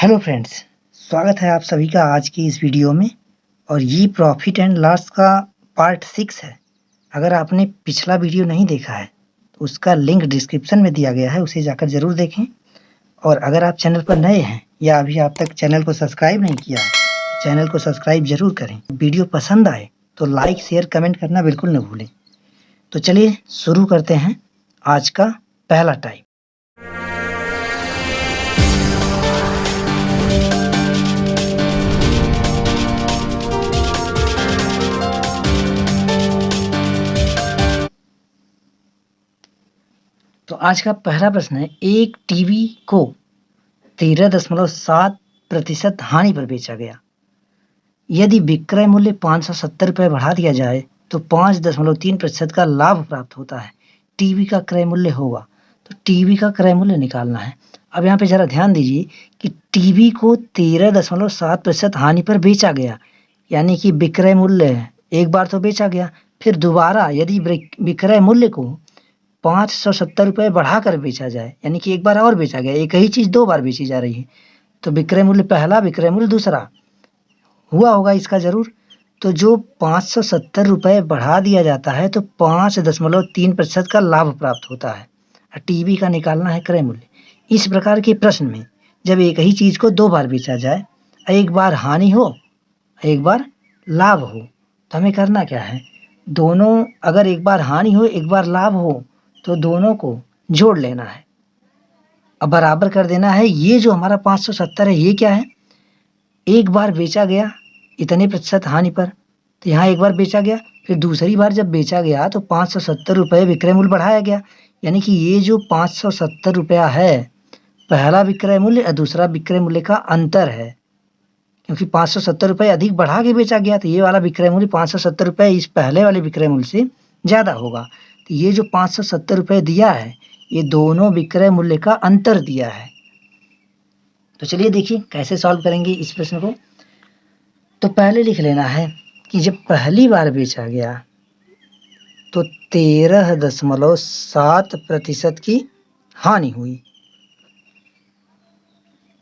Hello friends, स्वागत है आप सभी का आज की इस वीडियो में। और ये प्रॉफिट एंड लॉस का पार्ट 6 है। अगर आपने पिछला वीडियो नहीं देखा है तो उसका लिंक डिस्क्रिप्शन में दिया गया है, उसे जाकर ज़रूर देखें। और अगर आप चैनल पर नए हैं या अभी आप तक चैनल को सब्सक्राइब नहीं किया है तो चैनल को सब्सक्राइब ज़रूर करें। वीडियो पसंद आए तो लाइक शेयर कमेंट करना बिल्कुल न भूलें। तो चलिए शुरू करते हैं आज का पहला टाइप। तो आज का पहला प्रश्न है, एक टीवी को 13.7% हानि पर बेचा गया। यदि विक्रय मूल्य 570 रुपये बढ़ा दिया जाए तो 5.3% का लाभ प्राप्त होता है। टीवी का क्रय मूल्य होगा। तो टीवी का क्रय मूल्य निकालना है। अब यहाँ पे जरा ध्यान दीजिए कि टीवी को 13.7% हानि पर बेचा गया, यानी कि विक्रय मूल्य एक बार तो बेचा गया, फिर दोबारा यदि विक्रय मूल्य को 570 रुपये बढ़ाकर बेचा जाए, यानी कि एक बार और बेचा गया। एक ही चीज दो बार बेची जा रही है, तो विक्रय मूल्य पहला, विक्रय मूल्य दूसरा हुआ होगा इसका जरूर। तो जो 570 रुपये बढ़ा दिया जाता है तो 5.3% का लाभ प्राप्त होता है। टीवी का निकालना है क्रय मूल्य। इस प्रकार के प्रश्न में जब एक ही चीज को दो बार बेचा जाए, एक बार हानि हो एक बार लाभ हो, तो हमें करना क्या है, दोनों अगर एक बार हानि हो एक बार लाभ हो तो दोनों को जोड़ लेना है, अब बराबर कर देना है। ये जो हमारा 570 है ये क्या है, एक बार बेचा गया इतने प्रतिशत हानि पर, तो यहाँ एक बार बेचा गया, फिर दूसरी बार जब बेचा गया तो 570 रुपये विक्रय मूल्य बढ़ाया गया, यानी कि ये जो 570 रुपया है पहला विक्रय मूल्य और दूसरा विक्रय मूल्य का अंतर है। क्योंकि 570 रुपये अधिक बढ़ा के बेचा गया तो ये वाला विक्रय मूल्य 570 रुपये इस पहले वाले विक्रय मूल्य से ज़्यादा होगा। तो ये जो 570 रुपये दिया है ये दोनों विक्रय मूल्य का अंतर दिया है। तो चलिए देखिए कैसे सॉल्व करेंगे इस प्रश्न को। तो पहले लिख लेना है कि जब पहली बार बेचा गया तो 13.7% की हानि हुई,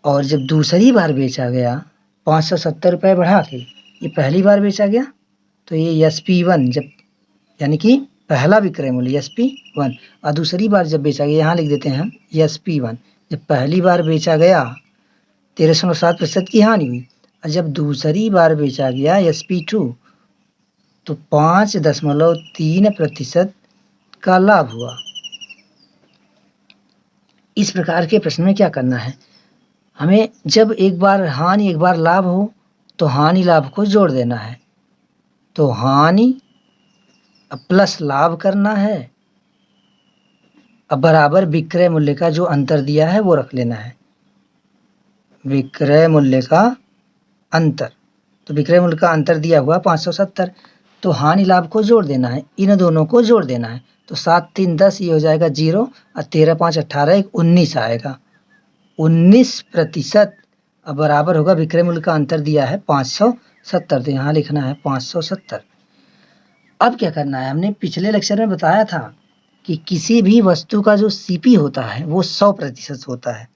और जब दूसरी बार बेचा गया 570 रुपये बढ़ा के, ये पहली बार बेचा गया तो ये SP1 जब, यानी कि पहला विक्रय मूल्य SP1, और दूसरी बार जब बेचा गया, यहाँ लिख देते हैं हम SP1, जब पहली बार बेचा गया 13.7% की हानि हुई, और जब दूसरी बार बेचा गया SP2 तो 5.3% का लाभ हुआ। इस प्रकार के प्रश्न में क्या करना है, हमें जब एक बार हानि एक बार लाभ हो तो हानि लाभ को जोड़ देना है। तो हानि प्लस लाभ करना है, अब बराबर विक्रय मूल्य का जो अंतर दिया है वो रख लेना है, विक्रय मूल्य का अंतर। तो विक्रय मूल्य का अंतर दिया हुआ 570, तो हानि लाभ को जोड़ देना है, इन दोनों को जोड़ देना है। तो 7 3 10 ये हो जाएगा 0, और 13 5 18 19 आएगा, 19%। अब बराबर होगा विक्रय मूल्य का अंतर दिया है 570, तो यहाँ लिखना है 570। अब क्या करना है, हमने पिछले लेक्चर में बताया था कि किसी भी वस्तु का जो CP होता है वो 100% होता है।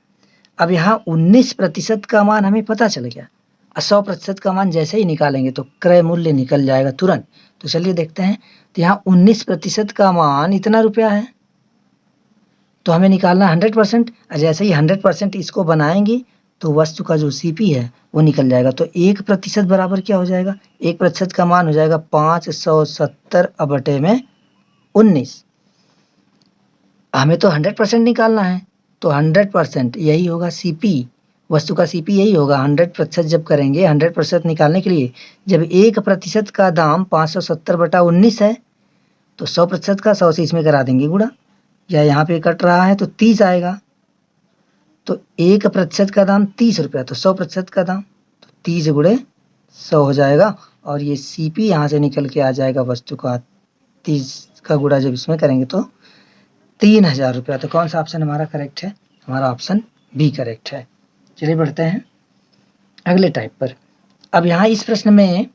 अब यहाँ 19% का मान हमें पता चल गया, और 100% का मान जैसे ही निकालेंगे तो क्रय मूल्य निकल जाएगा तुरंत। तो चलिए देखते हैं। तो यहाँ 19% का मान इतना रुपया है, तो हमें निकालना 100%, और जैसे ही 100% इसको बनाएंगे तो वस्तु का जो CP है वो निकल जाएगा। तो 1% बराबर क्या हो जाएगा, 1% का मान हो जाएगा 570/19। हमें तो 100% निकालना है, तो 100% यही होगा CP, वस्तु का CP यही होगा। 100% जब करेंगे, 100% निकालने के लिए जब 1% का दाम 570/19 है तो 100% का 100 से इसमें करा देंगे गुणा, या यहाँ पे कट रहा है तो 30 आएगा। तो 1% का दाम 30 रुपया, तो 100% का दाम तो 30 गुणे 100 हो जाएगा, और ये CP यहाँ से निकल के आ जाएगा वस्तु का 30 का गुणा जब इसमें करेंगे तो 3000 रुपया। तो कौन सा ऑप्शन हमारा करेक्ट है, हमारा ऑप्शन बी करेक्ट है। चलिए बढ़ते हैं अगले टाइप पर। अब यहाँ इस प्रश्न में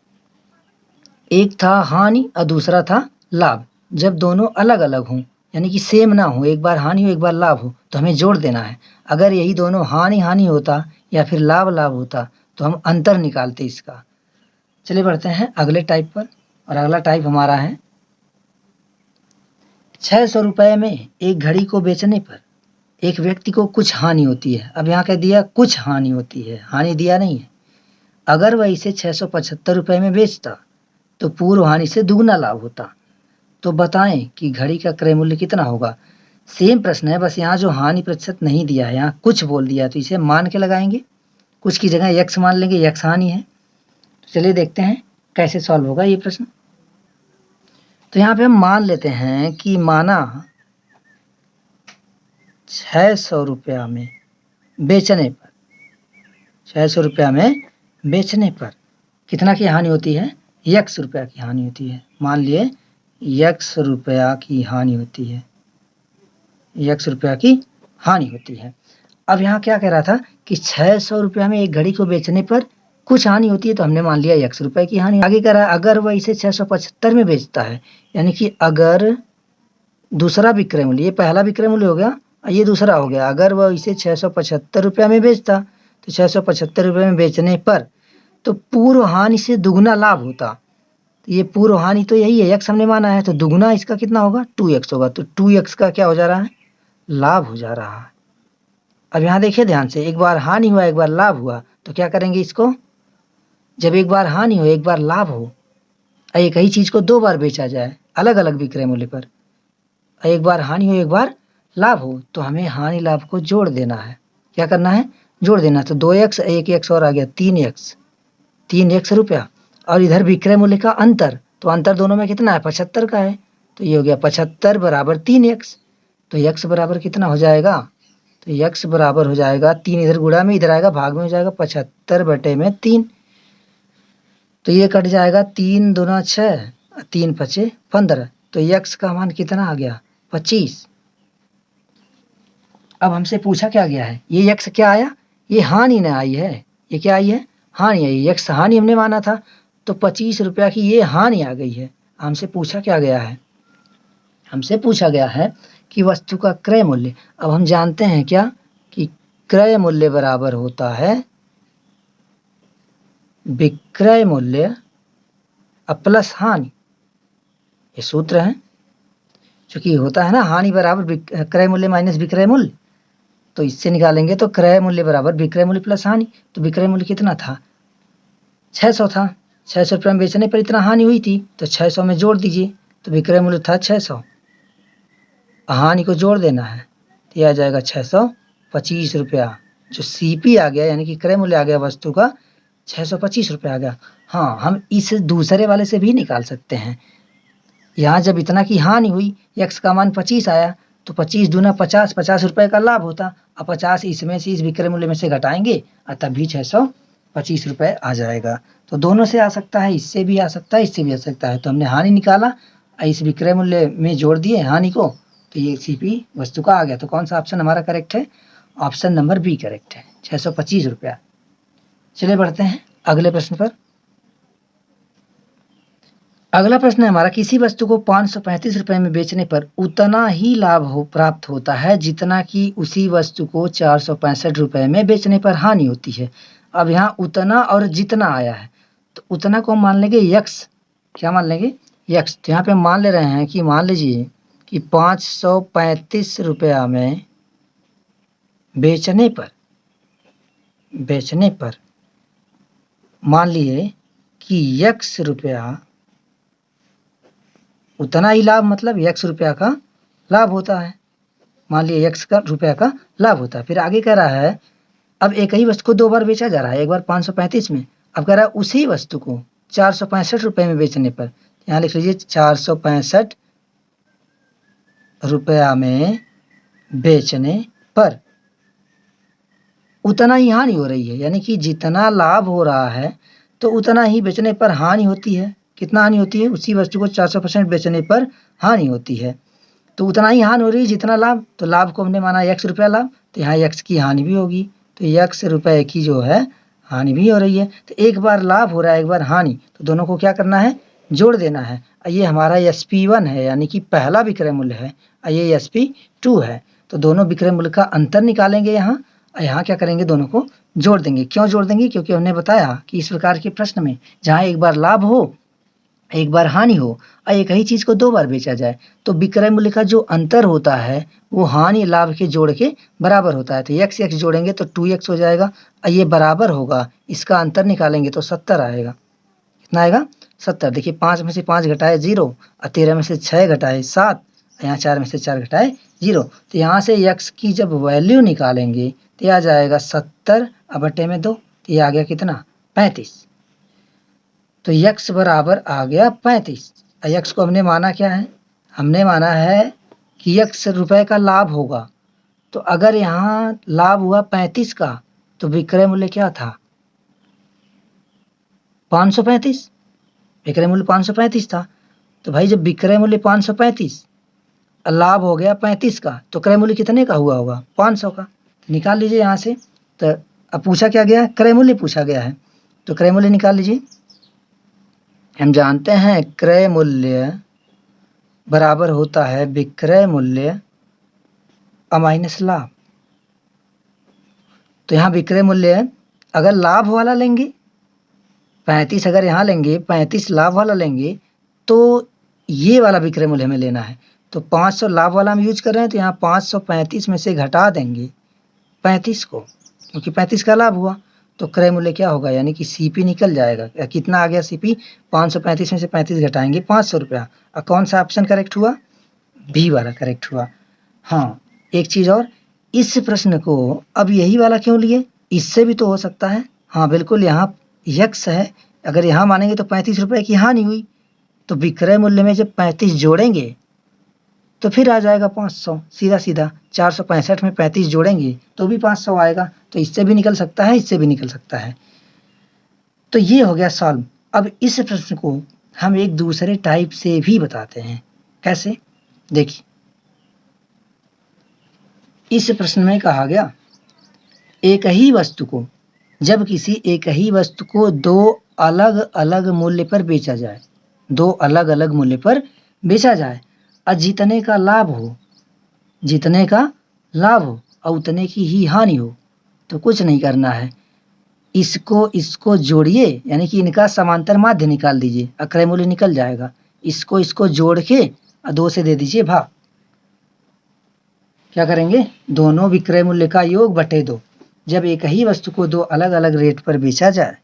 एक था हानि और दूसरा था लाभ। जब दोनों अलग अलग हों, यानी कि सेम ना हो, एक बार हानि हो एक बार लाभ हो, तो हमें जोड़ देना है। अगर यही दोनों हानि हानि होता या फिर लाभ लाभ होता तो हम अंतर निकालते इसका। चलिए बढ़ते हैं अगले टाइप पर, और अगला टाइप हमारा है 600 रुपए में एक घड़ी को बेचने पर एक व्यक्ति को कुछ हानि होती है। अब यहाँ कह दिया कुछ हानि होती है, हानि दिया नहीं है। अगर वह इसे 675 रुपए में बेचता तो पूर्व हानि से दुगना लाभ होता। तो बताएं कि घड़ी का क्रय मूल्य कितना होगा। सेम प्रश्न है, बस यहाँ जो हानि प्रतिशत नहीं दिया है, यहाँ कुछ बोल दिया, तो इसे मान के लगाएंगे, कुछ की जगह यक्स मान लेंगे, यक्स हानि है। तो चलिए देखते हैं कैसे सॉल्व होगा ये प्रश्न। तो यहाँ पे हम मान लेते हैं कि माना 600 रुपया में बेचने पर, 600 रुपया में बेचने पर कितना की हानि होती है, यक्स रुपया की हानि होती है। मान लिए यक्स रुपया की हानि होती है, यक्स रुपया की हानि होती है। अब यहाँ क्या कह रहा था कि 600 रुपया में एक घड़ी को बेचने पर कुछ हानि होती है, तो हमने मान लिया यक्स रुपए की हानि। आगे कह रहा है अगर वह इसे 675 में बेचता है, यानी कि अगर दूसरा विक्रय मूल्य, ये पहला विक्रय मूल्य हो गया, ये दूसरा हो गया। अगर वह इसे 675 रुपया में बेचता तो 675 रुपये में बेचने पर तो पूर्व हानि से दुगुना लाभ होता। तो ये पूर्व हानि तो यही है, यक्स हमने माना है, तो दुगुना इसका कितना होगा, 2x होगा। तो 2x का क्या हो जा रहा है, लाभ हो जा रहा है। अब यहाँ देखिए ध्यान से, एक बार हानि हुआ एक बार लाभ हुआ, तो क्या करेंगे इसको, जब एक बार हानि हो एक बार लाभ हो, एक ही चीज को दो बार बेचा जाए अलग अलग विक्रय मूल्य पर, एक बार हानि हो एक बार लाभ हो, तो हमें हानि लाभ को जोड़ देना है। क्या करना है, जोड़ देना। तो 2x, एक x और आ गया 3x, 3x रुपया, और इधर विक्रय मूल्य का अंतर, तो अंतर दोनों में कितना है, 75 का है। तो ये हो गया 75 बराबर 3x। तो x बराबर कितना हो जाएगा, तो x बराबर हो जाएगा 3, इधर गुणा में इधर आएगा भाग में हो जाएगा 75 बटे में 3। तो ये कट जाएगा, 3 दूना 6, 3 पचे 15। तो x का मान कितना आ गया, 25। अब हमसे पूछा क्या गया है, ये x क्या आया, ये हानि न आई है, ये क्या आई है, हानि आई। x हानि हमने माना था, तो 25 रुपया की ये हानि आ गई है। हमसे पूछा क्या गया है, हमसे पूछा गया है कि वस्तु का क्रय मूल्य। अब हम जानते हैं क्या कि क्रय मूल्य बराबर होता है विक्रय मूल्य प्लस हानि, ये सूत्र है। चूंकि होता है ना हानि बराबर क्रय मूल्य माइनस विक्रय मूल्य, तो इससे निकालेंगे तो क्रय मूल्य बराबर विक्रय मूल्य प्लस हानि। तो विक्रय मूल्य कितना था, 600 था, 600 रुपये में बेचने पर इतना हानि हुई थी, तो 600 में जोड़ दीजिए, तो विक्रय मूल्य था 600, हानि को जोड़ देना है, तो यह आ जाएगा 625 रुपया। जो सीपी आ गया यानी कि क्रय मूल्य आ गया वस्तु का 625 रुपया आ गया। हाँ, हम इस दूसरे वाले से भी निकाल सकते हैं। यहाँ जब इतना की हानि हुई, x का मान 25 आया, तो 25 दूना 50, 50 रुपए का लाभ होता। अब 50 इसमें से इस विक्रय मूल्य में से घटाएंगे और तब भी 625 रुपए आ जाएगा। तो दोनों से आ सकता है, इससे भी आ सकता है, इससे भी आ सकता है। तो हमने हानि निकाला, इस विक्रय मूल्य में जोड़ दिए हानि को, तो ये सीपी वस्तु का आ गया। तो कौन सा ऑप्शन हमारा करेक्ट है, ऑप्शन नंबर बी करेक्ट है, 625 रुपया। चलिए बढ़ते हैं अगले प्रश्न पर। अगला प्रश्न है हमारा, किसी वस्तु को 535 रुपए में बेचने पर उतना ही लाभ प्राप्त होता है जितना कि उसी वस्तु को 465 रुपए में बेचने पर हानि होती है। अब यहाँ उतना और जितना आया है, तो उतना को हम मान लेंगे यक्स, क्या मान लेंगे, यक्स। तो यहाँ पे हम मान ले रहे हैं कि मान लीजिए कि 535 रुपया में बेचने पर मान लिए कि यक्स रुपया, उतना ही लाभ मतलब यक्स रुपया का लाभ होता है। मान लिया यक्स का रुपया का लाभ होता है। फिर आगे कह रहा है अब एक ही वस्तु को दो बार बेचा जा रहा है, एक बार 535 में, अब कह रहा है उसी वस्तु को 465 रुपए में बेचने पर। यहाँ लिख लीजिए 465 रुपया में बेचने पर उतना ही हानि हो रही है, यानी कि जितना लाभ हो रहा है तो उतना ही बेचने पर हानि होती है। कितना हानि होती है, उसी वस्तु को 400% बेचने पर हानि होती है। तो उतना ही हानि हो रही है जितना लाभ, तो लाभ को हमने माना x रुपया लाभ, तो यहाँ x की हानि भी होगी, तो x रुपये की जो है हानि भी हो रही है। तो एक बार लाभ हो रहा है एक बार हानि, तो दोनों को क्या करना है, जोड़ देना है। ये हमारा SP1 है यानी कि पहला विक्रय मूल्य है, ये SP2 है। तो दोनों विक्रय मूल्य का अंतर निकालेंगे यहाँ, और यहाँ क्या करेंगे, दोनों को जोड़ देंगे। क्यों जोड़ देंगे? क्योंकि हमने बताया कि इस प्रकार के प्रश्न में जहाँ एक बार लाभ हो, एक बार हानि हो और एक ही चीज को दो बार बेचा जाए, तो विक्रय मूल्य का जो अंतर होता है वो हानि लाभ के जोड़ के बराबर होता है। तो x x जोड़ेंगे तो 2x हो जाएगा और ये बराबर होगा, इसका अंतर निकालेंगे तो 70 आएगा। कितना आएगा? 70। देखिए 5 में से 5 घटाए 0 और 13 में से 6 घटाए 7, यहाँ 4 में से 4 घटाए 0। तो यहाँ से x की जब वैल्यू निकालेंगे तो आ जाएगा 70 बटे में 2, तो ये आ गया कितना? 35। तो x बराबर आ गया 35। x को हमने माना क्या है? हमने माना है कि x रुपए का लाभ होगा। तो अगर यहाँ लाभ हुआ 35 का तो विक्रय मूल्य क्या था? 535। विक्रय मूल्य 535 था। तो भाई जब विक्रय मूल्य 535 और लाभ हो गया 35 का तो क्रय मूल्य कितने का हुआ होगा? 500 का। तो निकाल लीजिए यहाँ से। तो अब पूछा क्या गया? क्रय मूल्य पूछा गया है, तो क्रय मूल्य निकाल लीजिए। हम जानते हैं क्रय मूल्य बराबर होता है विक्रय मूल्य माइनस लाभ। तो यहाँ विक्रय मूल्य अगर लाभ वाला लेंगे 35, अगर यहाँ लेंगे 35 लाभ वाला लेंगे तो ये वाला विक्रय मूल्य हमें लेना है। तो 500 लाभ वाला हम यूज कर रहे हैं, तो यहाँ 535 में से घटा देंगे 35 को, क्योंकि 35 का लाभ हुआ। तो क्रय मूल्य क्या होगा? यानी कि सीपी निकल जाएगा। कितना आ गया सीपी? 535 में से 35 घटाएंगे 500 रुपया। और कौन सा ऑप्शन करेक्ट हुआ? बी वाला करेक्ट हुआ। हाँ, एक चीज और, इस प्रश्न को अब यही वाला क्यों लिए? इससे भी तो हो सकता है। हाँ बिल्कुल, यहाँ x है, अगर यहाँ मानेंगे तो 35 रुपए की हानि हुई, तो विक्रय मूल्य में जब 35 जोड़ेंगे तो फिर आ जाएगा 500। सीधा सीधा 465 में 35 जोड़ेंगे तो भी 500 आएगा। तो इससे भी निकल सकता है, इससे भी निकल सकता है। तो ये हो गया सॉल्व। अब इस प्रश्न को हम एक दूसरे टाइप से भी बताते हैं। कैसे? देखिए, इस प्रश्न में कहा गया एक ही वस्तु को, जब किसी एक ही वस्तु को दो अलग अलग मूल्य पर बेचा जाए, दो अलग अलग मूल्य पर बेचा जाए और जितने का लाभ हो, जितने का लाभ हो और उतने की ही हानि हो, तो कुछ नहीं करना है, इसको जोड़िए, यानी कि इनका समांतर माध्य निकाल दीजिए, क्रय मूल्य निकल जाएगा। इसको जोड़ के 2 से दे दीजिए भाग। क्या करेंगे? दोनों विक्रय मूल्य का योग बटे 2। जब एक ही वस्तु को दो अलग अलग रेट पर बेचा जाए,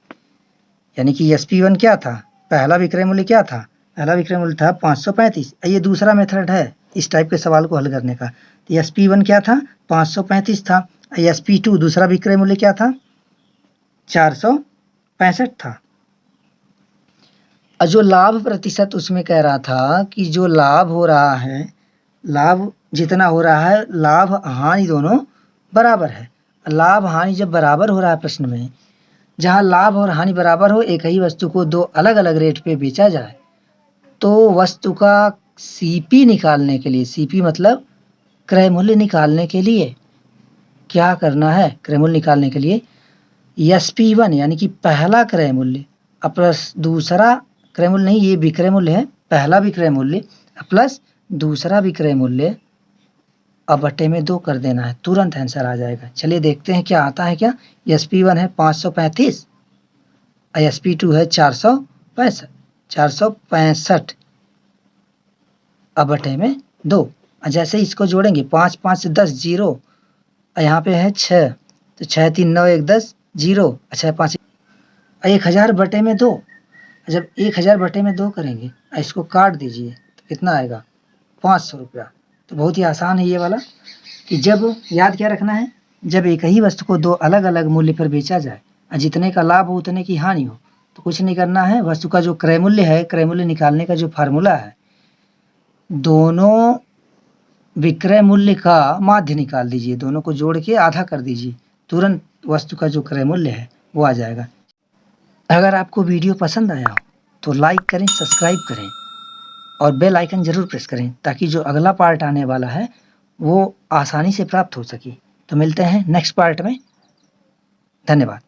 यानी कि SP1 क्या था? पहला विक्रय मूल्य क्या था? पहला विक्रय मूल्य था 535। ये दूसरा मेथड है इस टाइप के सवाल को हल करने का। तो SP1 क्या था? 535 था। SP2 दूसरा विक्रय मूल्य क्या था? 465 था। और जो लाभ प्रतिशत उसमें कह रहा था कि जो लाभ हो रहा है, लाभ जितना हो रहा है, लाभ हानि दोनों बराबर है। लाभ हानि जब बराबर हो रहा है प्रश्न में, जहां लाभ और हानि बराबर हो, एक ही वस्तु को दो अलग अलग रेट पे बेचा जाए, तो वस्तु का सीपी निकालने के लिए, सीपी मतलब क्रय मूल्य निकालने के लिए क्या करना है? क्रय मूल्य निकालने के लिए SP1 यानी कि पहला क्रय मूल्य प्लस दूसरा क्रय मूल्य, नहीं ये विक्रय मूल्य है, पहला विक्रय मूल्य प्लस दूसरा विक्रय मूल्य अब बटे में 2 कर देना है, तुरंत आंसर आ जाएगा। चलिए देखते हैं क्या आता है। क्या? SP1 है 535 और SP2 है 465 अब बटे में 2। और जैसे इसको जोड़ेंगे 5 5 से 10 0 और यहाँ पे है 6, तो 6 3 9 1 10 0, अच्छा 5 1000 बटे में 2। जब 1000 बटे में 2 करेंगे, इसको काट दीजिए तो कितना आएगा? 500 रुपया। तो बहुत ही आसान है ये वाला, कि जब याद क्या रखना है, जब एक ही वस्तु को दो अलग अलग मूल्य पर बेचा जाए और जितने का लाभ हो उतने की हानि हो, तो कुछ नहीं करना है, वस्तु का जो क्रय मूल्य है, क्रय मूल्य निकालने का जो फार्मूला है, दोनों विक्रय मूल्य का माध्य निकाल दीजिए, दोनों को जोड़ के आधा कर दीजिए, तुरंत वस्तु का जो क्रय मूल्य है वो आ जाएगा। अगर आपको वीडियो पसंद आया हो तो लाइक करें, सब्सक्राइब करें और बेल आइकन जरूर प्रेस करें, ताकि जो अगला पार्ट आने वाला है वो आसानी से प्राप्त हो सके। तो मिलते हैं नेक्स्ट पार्ट में। धन्यवाद।